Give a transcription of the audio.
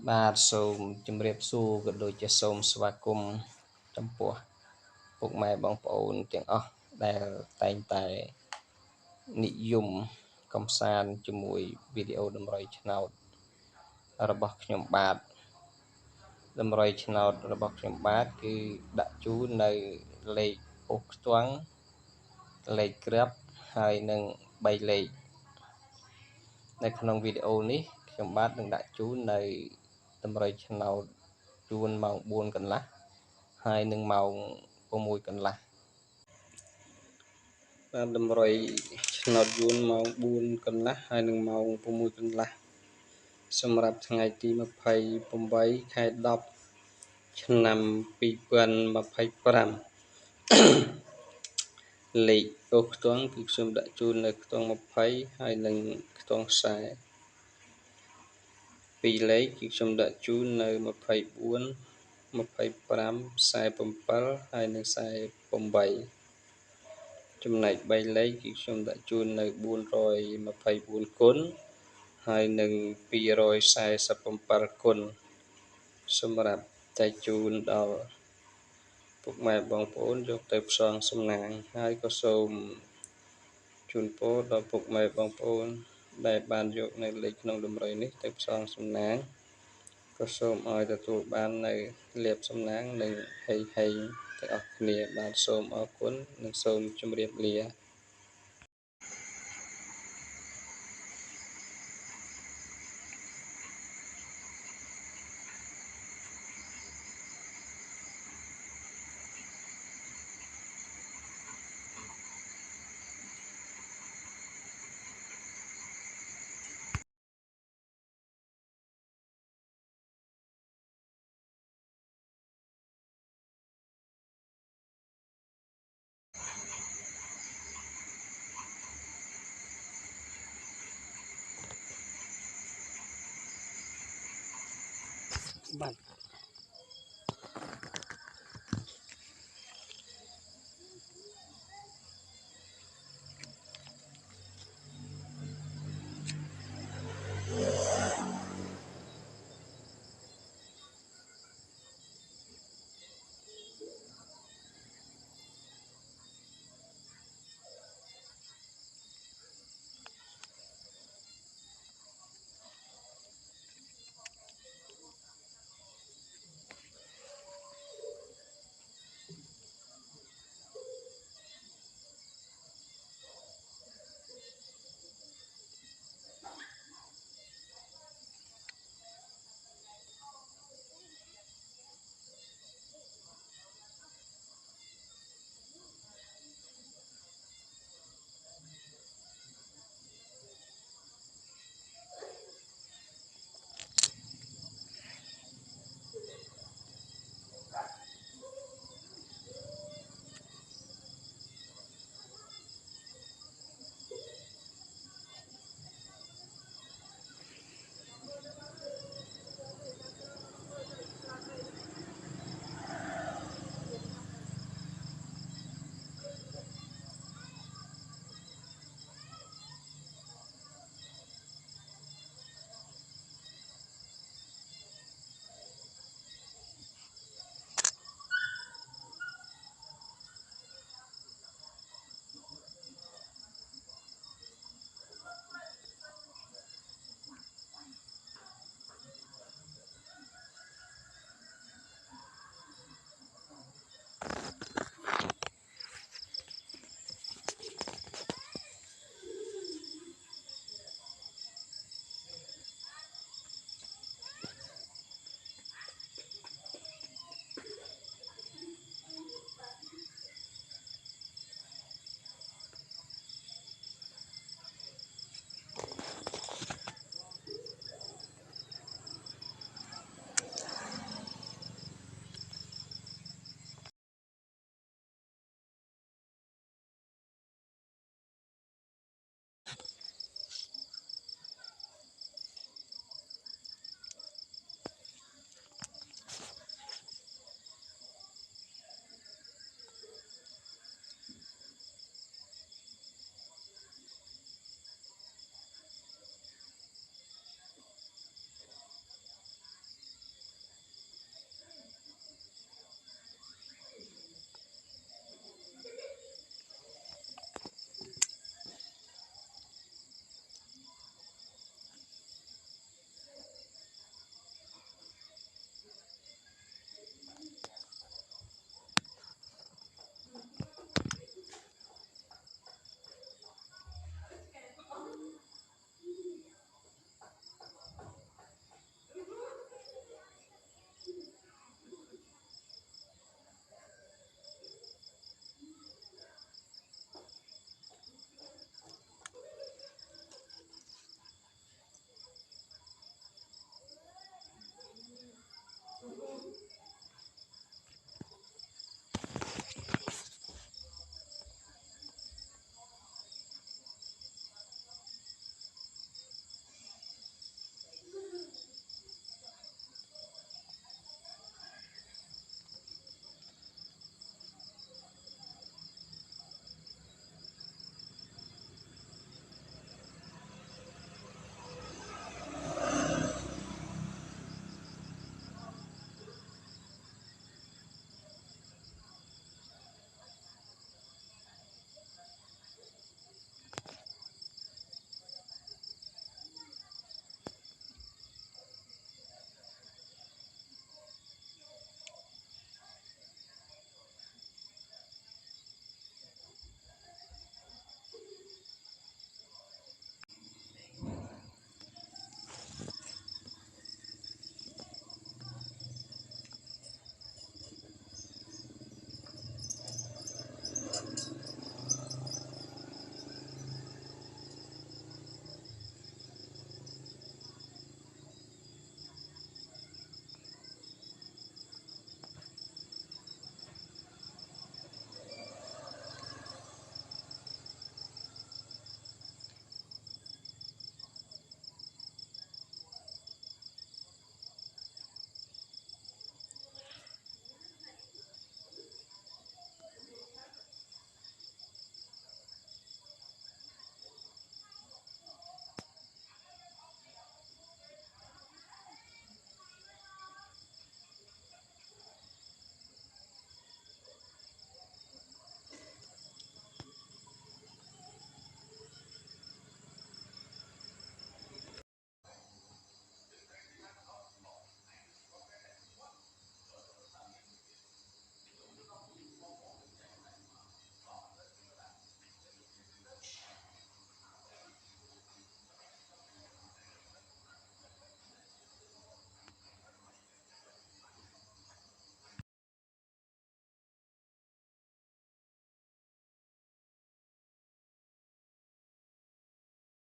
បាទសូមជម្រាបសួរក៏ដូចជាសូមស្វាគមន៍ចំពោះពុកម៉ែបងប្អូនទាំងអស់ដែលតែងតែនិយមកំសាន្តជាមួយវីដេអូតម្រុយឆ្នោតរបស់ខ្ញុំបាទតម្រុយឆ្នោតរបស់ខ្ញុំបាទគឺដាក់ជូននៅលេខអូសខ្ទង់លេខក្រាប់ហើយនឹង3លេខនៅក្នុងវីដេអូនេះខ្ញុំបាទនឹងដាក់ជូននៅតម្រុយឆ្នោតជួនម៉ោង4កន្លះហើយនឹងម៉ោង6កន្លះបាទតម្រុយឆ្នោតយួនម៉ោង4កន្លះហើយនឹងម៉ោង6កន្លះសម្រាប់ថ្ងៃទី28ខែ10ឆ្នាំ2025លេខអូសខ្ទង់គឺខ្ញុំដាក់ជូននៅខ្ទង់20ហើយនឹងខ្ទង់40ពីរលេខគឺខ្ញុំដាក់ជូននៅ24 25 47ហើយនឹង48ចំណែក3លេខគឺខ្ញុំដាក់ជូននៅ424គុណហើយនឹង247គុណសម្រាប់ចែកជូនដល់ពុកម៉ែបងប្អូនយកទៅផ្សងសំណាងហើយក៏សូមជូនពរដល់ពុកម៉ែបងប្អូនដែលបានយកនៅលេខក្នុងតម្រុយនេះទៅផ្សងសំណាងក៏សូមឲ្យទទួលបាននៅលាភសំណាងនិងហីហេងទាំងអស់គ្នាបាទសូមអរគុណនិងសូមជម្រាបលាបាទ